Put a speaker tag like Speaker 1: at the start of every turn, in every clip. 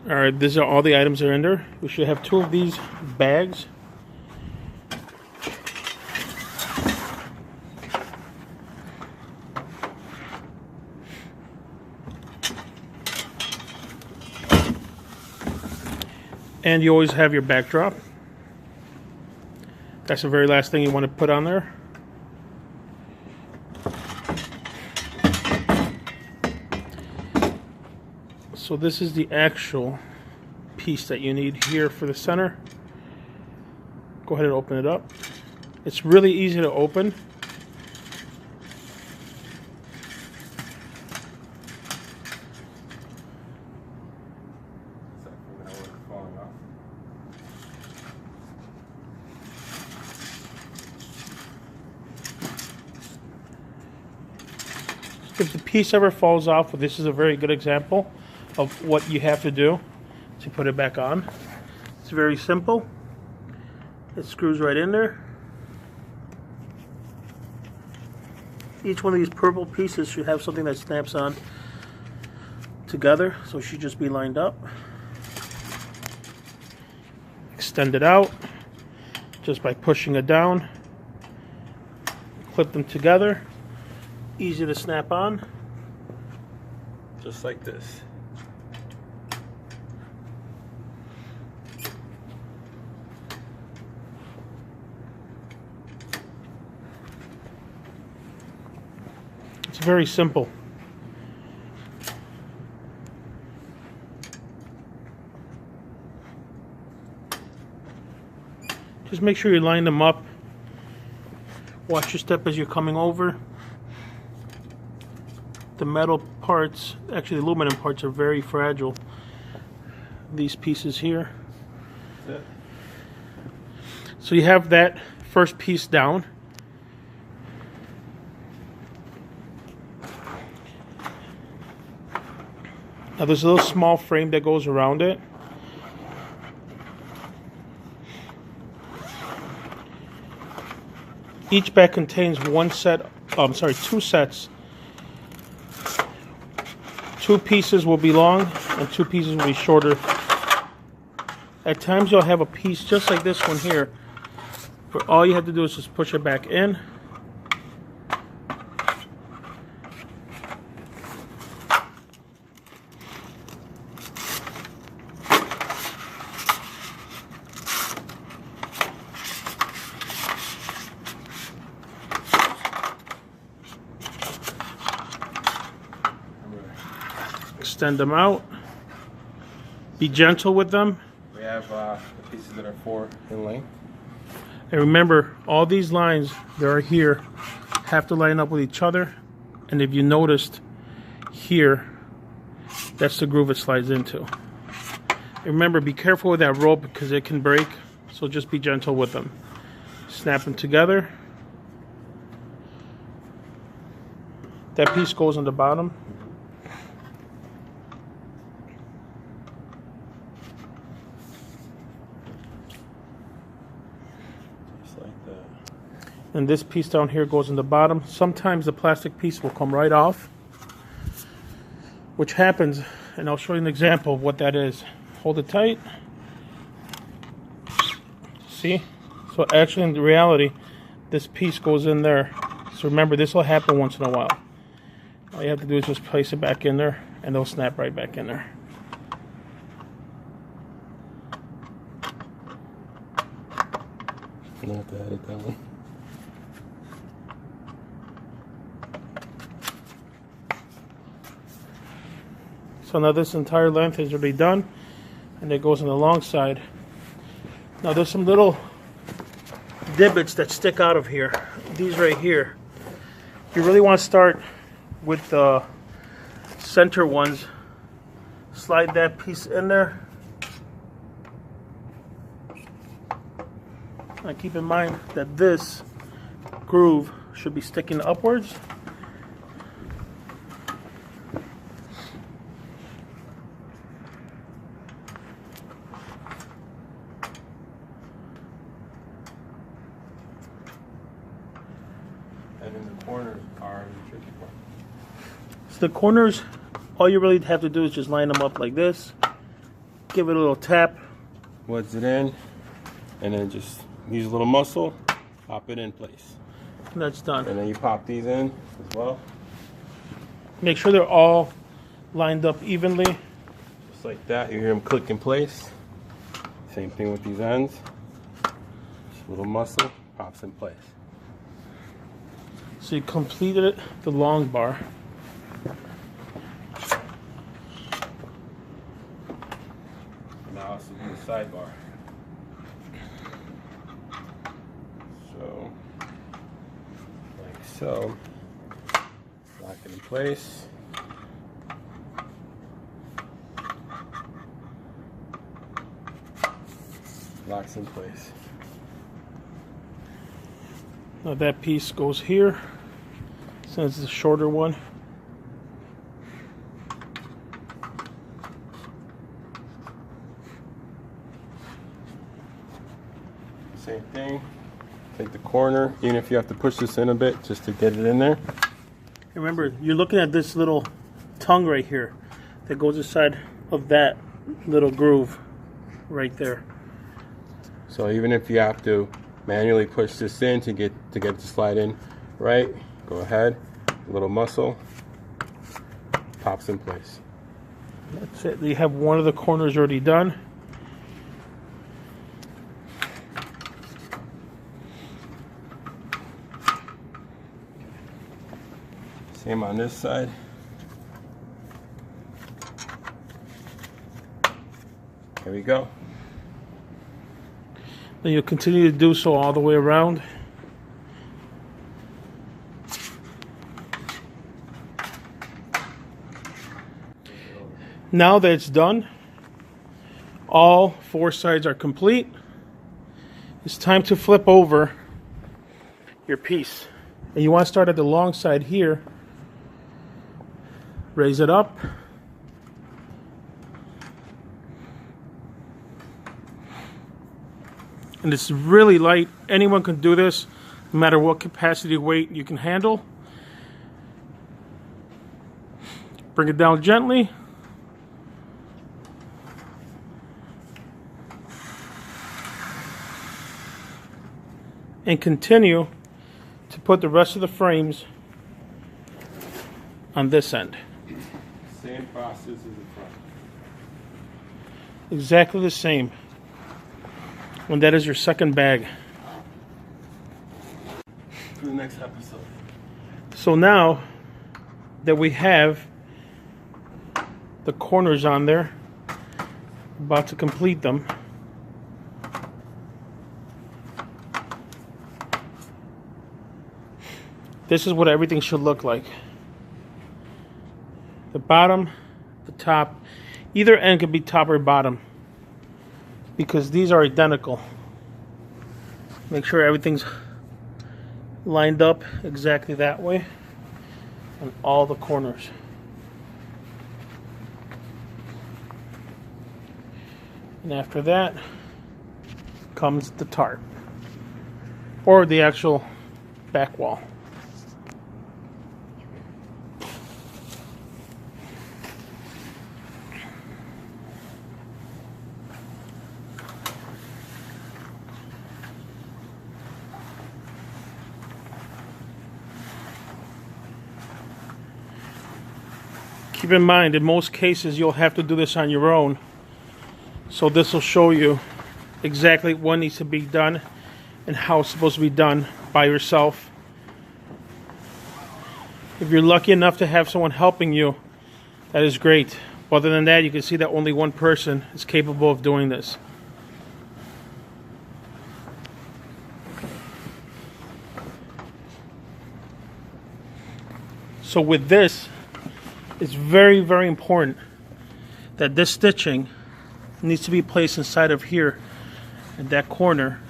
Speaker 1: Alright, these are all the items that are in there. We should have 2 of these bags. And you always have your backdrop. That's the very last thing you want to put on there. So this is the actual piece that you need here for the center. Go ahead and open it up. It's really easy to open. If the piece ever falls off, well, this is a very good example of what you have to do to put it back on. It's very simple. It screws right in there. Each one of these purple pieces should have something that snaps on together, so it should just be lined up. Extend it out just by pushing it down. Clip them together. Easy to snap on.
Speaker 2: Just like this.
Speaker 1: It's very simple. Just make sure you line them up. Watch your step as you're coming over. The metal parts, actually the aluminum parts, are very fragile. These pieces here.
Speaker 2: Yeah.
Speaker 1: So you have that first piece down. Now there's a little small frame that goes around it. Each bag contains two sets. 2 pieces will be long and 2 pieces will be shorter. At times you'll have a piece just like this one here, but all you have to do is just push it back in. Extend them out. Be gentle with them.
Speaker 2: We have the pieces that are 4 in length.
Speaker 1: And remember, all these lines that are here have to line up with each other. And if you noticed here, that's the groove it slides into. And remember, be careful with that rope because it can break. So just be gentle with them. Snap them together. That piece goes on the bottom. And this piece down here goes in the bottom. Sometimes the plastic piece will come right off, which happens, and I'll show you an example of what that is. Hold it tight. See? So actually, in reality, this piece goes in there. So remember, this will happen once in a while. All you have to do is just place it back in there, and they'll snap right back in there.
Speaker 2: I'm gonna have to edit that one.
Speaker 1: So now this entire length is already done, and it goes on the long side. Now there's some little divots that stick out of here. These right here. You really want to start with the center ones. Slide that piece in there. Now keep in mind that this groove should be sticking upwards.
Speaker 2: And in the corners are the tricky part.
Speaker 1: So the corners, all you really have to do is just line them up like this, Give it a little tap.
Speaker 2: Wedge it in, and then just use a little muscle, pop it in place.
Speaker 1: And that's done.
Speaker 2: And then you pop these in as well.
Speaker 1: Make sure they're all lined up evenly.
Speaker 2: Just like that, you hear them click in place. Same thing with these ends. Just a little muscle, pops in place.
Speaker 1: So you completed the long bar.
Speaker 2: Now let's do the sidebar. So, like so. Lock it in place. Locks in place.
Speaker 1: Now that piece goes here, since it's a shorter one.
Speaker 2: Same thing. Take the corner, even if you have to push this in a bit just to get it in there.
Speaker 1: Remember, you're looking at this little tongue right here that goes inside of that little groove right there.
Speaker 2: So even if you have to manually push this in to get it to slide in right, go ahead. A little muscle, pops in place.
Speaker 1: That's it. You have one of the corners already done.
Speaker 2: Same on this side. There we go.
Speaker 1: Then you'll continue to do so all the way around. Now that it's done, all four sides are complete. It's time to flip over your piece. And you want to start at the long side here. Raise it up. And it's really light. Anyone can do this, no matter what capacity weight you can handle. Bring it down gently. And continue to put the rest of the frames on this end.
Speaker 2: Same process as the front.
Speaker 1: Exactly the same. And that is your second bag.
Speaker 2: To the next episode.
Speaker 1: So now that we have the corners on there, about to complete them. This is what everything should look like. The bottom, the top, either end can be top or bottom because these are identical. Make sure everything's lined up exactly that way on all the corners. And after that comes the tarp or the actual back wall. Keep in mind, in most cases, you'll have to do this on your own. So this will show you exactly what needs to be done and how it's supposed to be done by yourself. If you're lucky enough to have someone helping you, that is great. Other than that, you can see that only one person is capable of doing this. So with this, it's very, very important that this stitching needs to be placed inside of here in that corner.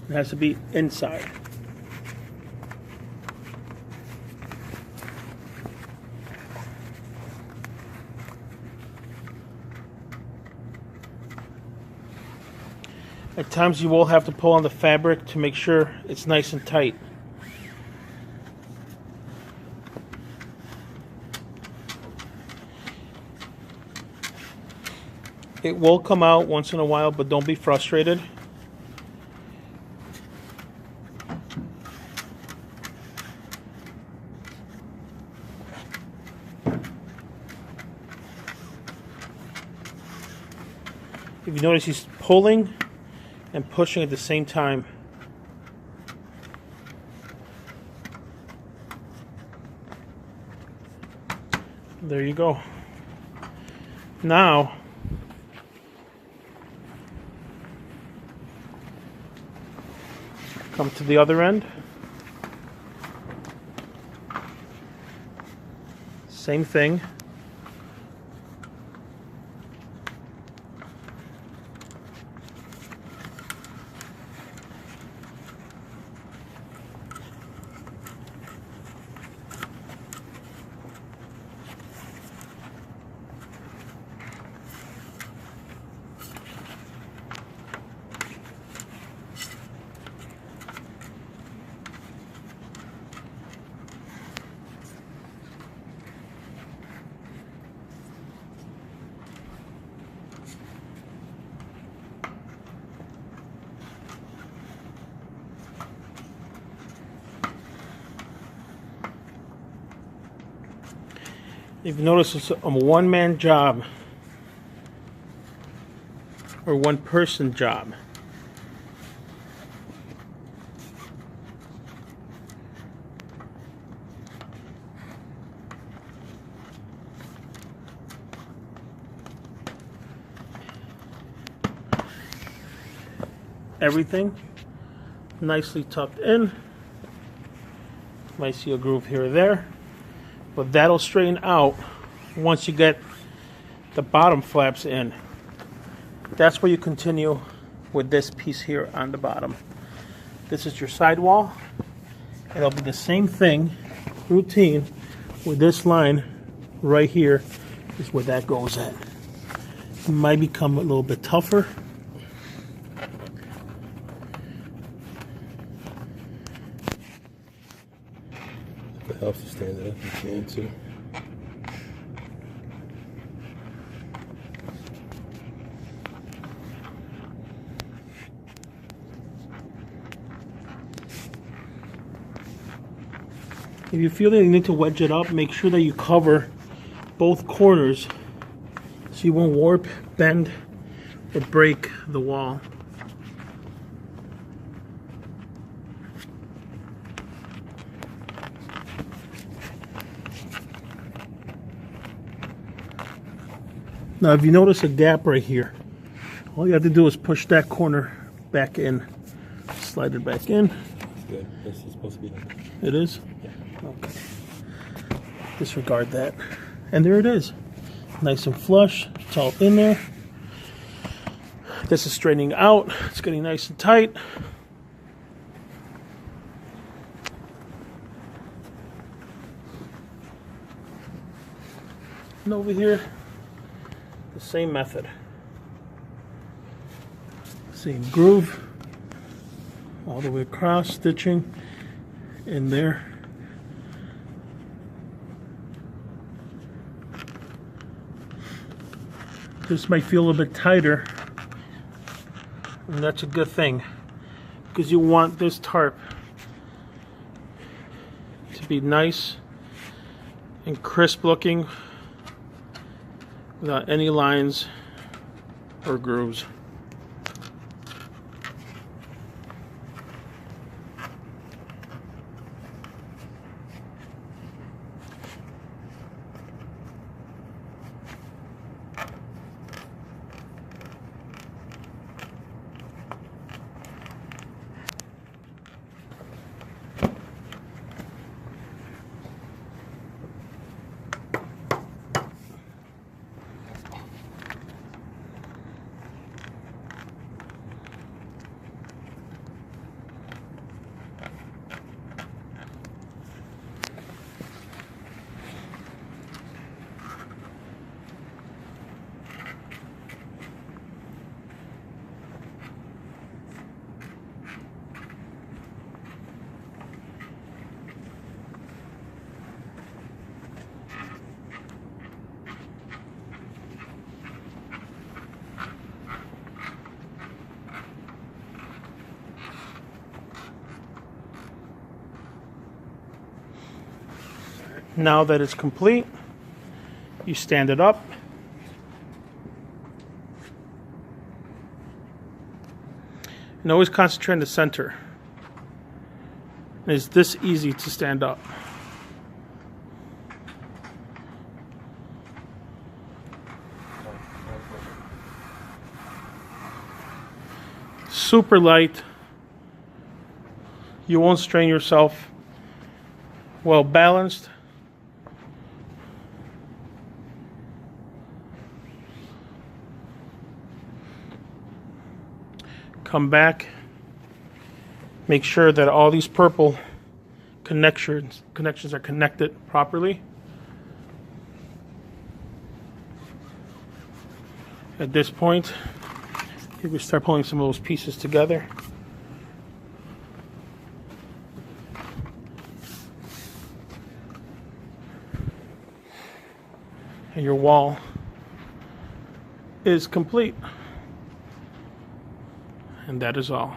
Speaker 1: It has to be inside. At times you will have to pull on the fabric to make sure it's nice and tight. It will come out once in a while, but don't be frustrated. If you notice, he's pulling and pushing at the same time. There you go. Now, come to the other end. Same thing. If you notice, it's a one-man job or one-person job. Everything nicely tucked in. Might see a groove here or there, but that'll straighten out once you get the bottom flaps in. That's where you continue with this piece here on the bottom. This is your sidewall. It'll be the same thing, routine, with this line right here is where that goes at. It might become a little bit tougher.
Speaker 2: If it helps to stand it up, you can too.
Speaker 1: If you feel that you need to wedge it up, make sure that you cover both corners so you won't warp, bend, or break the wall. Now, if you notice a gap right here, all you have to do is push that corner back in. Slide it back in.
Speaker 2: That's good. This is supposed to be like that.
Speaker 1: It is?
Speaker 2: Yeah.
Speaker 1: Okay. Disregard that. And there it is. Nice and flush. It's all in there. This is straightening out. It's getting nice and tight. And over here, the same method. Same groove. All the way across, stitching in there. This might feel a little bit tighter, and that's a good thing because you want this tarp to be nice and crisp looking without any lines or grooves. Now that it's complete, you stand it up. And always concentrate in the center. It's this easy to stand up. Super light. You won't strain yourself. Well balanced. Come back. Make sure that all these purple connections are connected properly. At this point, you can start pulling some of those pieces together. And your wall is complete. And that is all.